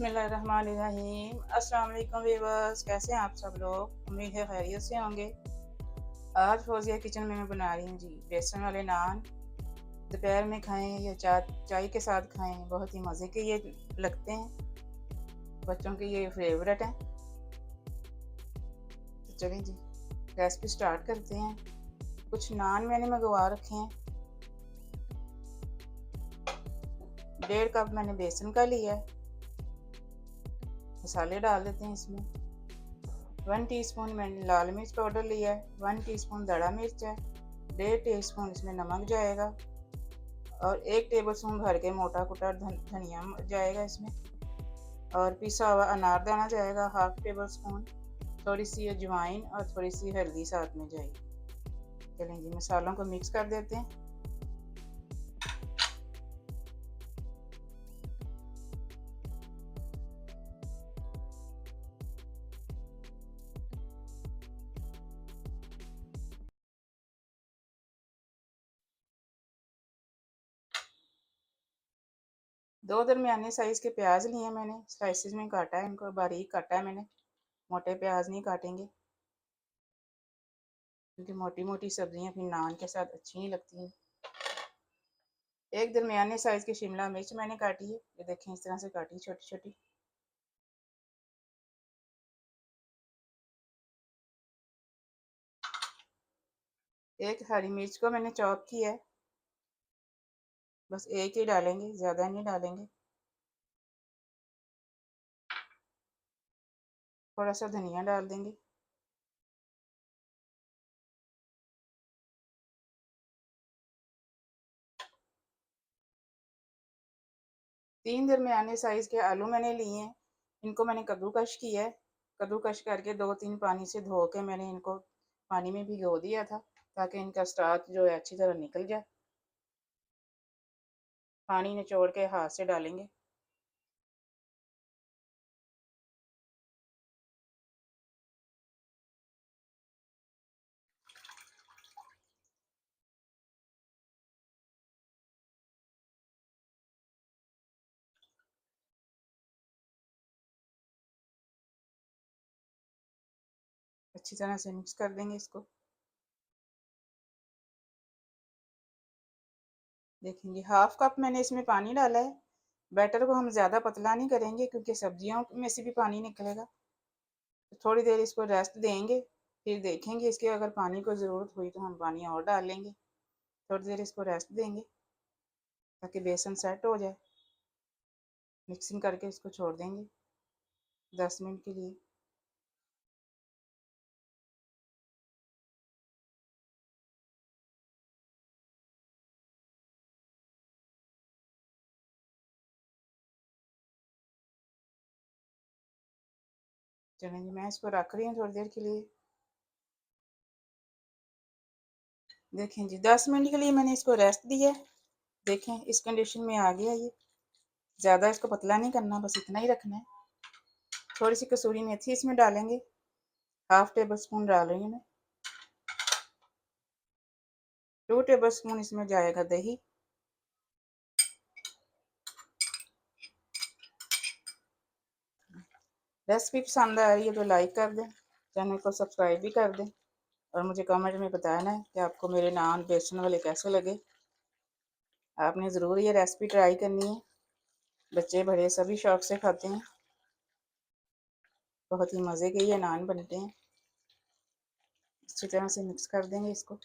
बिस्मिल्लाहिर्रहमानिर्रहीम। अस्सलाम वालेकुम व्यूअर्स, कैसे हैं आप सब लोग? उम्मीद है खैरियत से होंगे। आज फौजिया किचन में मैं बना रही हूँ जी बेसन वाले नान। दोपहर में खाएं या चाय के साथ खाएं, बहुत ही मज़े के ये लगते हैं। बच्चों के ये फेवरेट हैं। तो चलें जी रेसिपी स्टार्ट करते हैं। कुछ नान मैंने मंगवा रखे हैं। 1.5 कप मैंने बेसन का लिया है। मसाले डाल देते हैं इसमें। 1 टीस्पून मैंने लाल मिर्च पाउडर लिया है। 1 टीस्पून दड़ा मिर्च है। 1.5 टीस्पून इसमें नमक जाएगा और 1 टेबलस्पून भर के मोटा कुटा धनिया जाएगा इसमें। और पिसा हुआ अनारदाना जाएगा 1/2 टेबलस्पून। थोड़ी सी अजवाइन और थोड़ी सी हल्दी साथ में जाएगी। चलें जी मसालों को मिक्स कर देते हैं। दो दरमियाने साइज़ के प्याज लिए हैं मैंने, स्लाइसिस में काटा है, इनको बारीक काटा है मैंने। मोटे प्याज नहीं काटेंगे क्योंकि मोटी मोटी सब्जियां फिर नान के साथ अच्छी नहीं लगती हैं। एक दरमियाने साइज़ की शिमला मिर्च मैंने काटी है, ये देखें इस तरह से काटी छोटी छोटी। एक हरी मिर्च को मैंने चॉप किया है, बस एक ही डालेंगे, ज़्यादा नहीं डालेंगे। थोड़ा सा धनिया डाल देंगे। तीन दरमियाने साइज़ के आलू मैंने लिए हैं, इनको मैंने कद्दूकश किया है। कद्दूकश करके 2-3 पानी से धो के मैंने इनको पानी में भिगो दिया था ताकि इनका स्टार्च जो है अच्छी तरह निकल जाए। पानी निचोड़ के हाथ से डालेंगे। अच्छी तरह से मिक्स कर देंगे इसको। देखेंगे 1/2 कप मैंने इसमें पानी डाला है। बैटर को हम ज़्यादा पतला नहीं करेंगे क्योंकि सब्जियों में से भी पानी निकलेगा। तो थोड़ी देर इसको रेस्ट देंगे, फिर देखेंगे इसके अगर पानी को ज़रूरत हुई तो हम पानी और डाल लेंगे। थोड़ी देर इसको रेस्ट देंगे ताकि बेसन सेट हो जाए। मिक्सिंग करके इसको छोड़ देंगे 10 मिनट के लिए। चलें जी मैं इसको रख रही हूँ थोड़ी देर के लिए। देखें जी 10 मिनट के लिए मैंने इसको रेस्ट दिया। देखें इस कंडीशन में आ गया ये। ज़्यादा इसको पतला नहीं करना, बस इतना ही रखना है। थोड़ी सी कसूरी मेथी इसमें डालेंगे, 1/2 टेबलस्पून डाल रही हूँ मैं। 2 टेबलस्पून इसमें जाएगा दही। रेसिपी पसंद आ रही है तो लाइक कर दें, चैनल को सब्सक्राइब भी कर दें और मुझे कमेंट में बताना है कि आपको मेरे नान बेसन वाले कैसे लगे। आपने ज़रूर ये रेसिपी ट्राई करनी है। बच्चे बड़े सभी शौक से खाते हैं। बहुत ही मज़े के ये नान बनते हैं। अच्छी तरह से मिक्स कर देंगे इसको।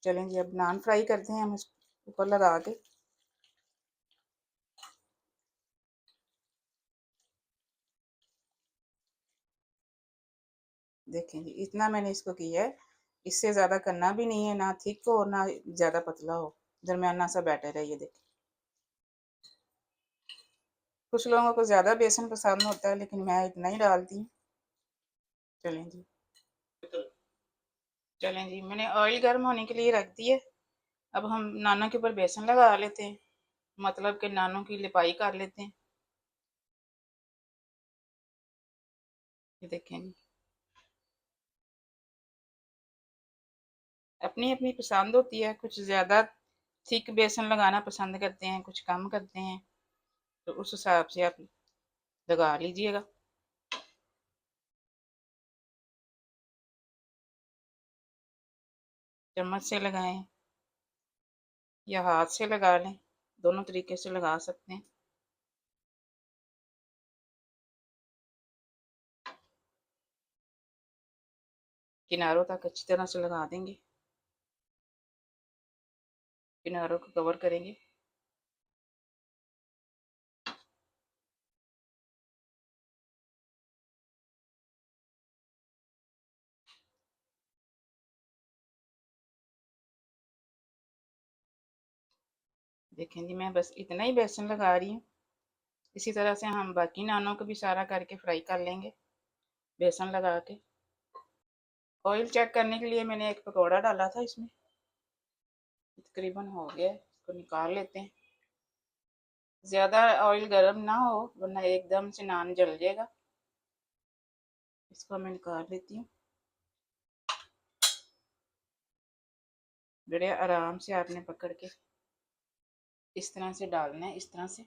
चलें जी अब नान फ्राई करते हैं हम इसको ऊपर लगा के। देखें जी इतना मैंने इसको किया है, इससे ज़्यादा करना भी नहीं है, ना थिक हो ना ज़्यादा पतला हो, दरमियाना सा बैटर है ये। देखें कुछ लोगों को ज़्यादा बेसन पसंद होता है लेकिन मैं इतना ही डालती हूँ। चलें जी मैंने ऑयल गर्म होने के लिए रख दिया। अब हम नानों के ऊपर बेसन लगा लेते हैं, मतलब कि नानों की लिपाई कर लेते हैं। ये देखें जी अपनी अपनी पसंद होती है, कुछ ज़्यादा थिक बेसन लगाना पसंद करते हैं, कुछ कम करते हैं, तो उस हिसाब से आप लगा लीजिएगा। चम्मच से लगाएं या हाथ से लगा लें, दोनों तरीके से लगा सकते हैं। किनारों तक अच्छी तरह से लगा देंगे, किनारों को कवर करेंगे। देखें जी, मैं बस इतना ही बेसन लगा रही हूँ। इसी तरह से हम बाकी नानों को भी सारा करके फ्राई कर लेंगे बेसन लगा के। ऑयल चेक करने के लिए मैंने एक पकौड़ा डाला था, इसमें तकरीबन हो गया है, इसको निकाल लेते हैं। ज़्यादा ऑयल गर्म ना हो वरना एकदम से नान जल जाएगा। इसको मैं निकाल लेती हूँ। बड़े आराम से आपने पकड़ के इस तरह से डालना है, इस तरह से।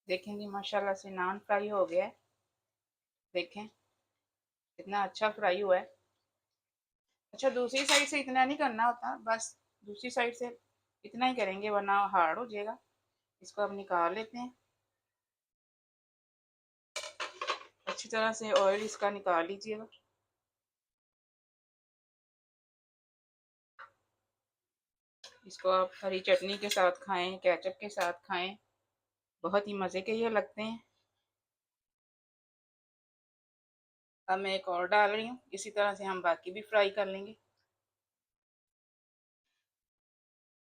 देखें जी, माशाल्लाह से नान फ्राई हो गया है। देखें कितना अच्छा फ्राई हुआ है। अच्छा, दूसरी साइड से इतना नहीं करना होता, बस दूसरी साइड से इतना ही करेंगे वरना हार्ड हो जाएगा। इसको अब निकाल लेते हैं। अच्छी तरह से ऑयल इसका निकाल लीजिएगा। इसको आप हरी चटनी के साथ खाएं, केचप के साथ खाएं, बहुत ही मज़े के ये लगते हैं। अब मैं एक और डाल रही हूँ, इसी तरह से हम बाकी भी फ्राई कर लेंगे।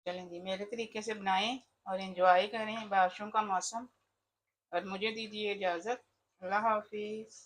चलें जी, मेरे तरीके से बनाएं और एंजॉय करें बारिशों का मौसम। और मुझे दीजिए इजाज़त। अल्लाह हाफिज़।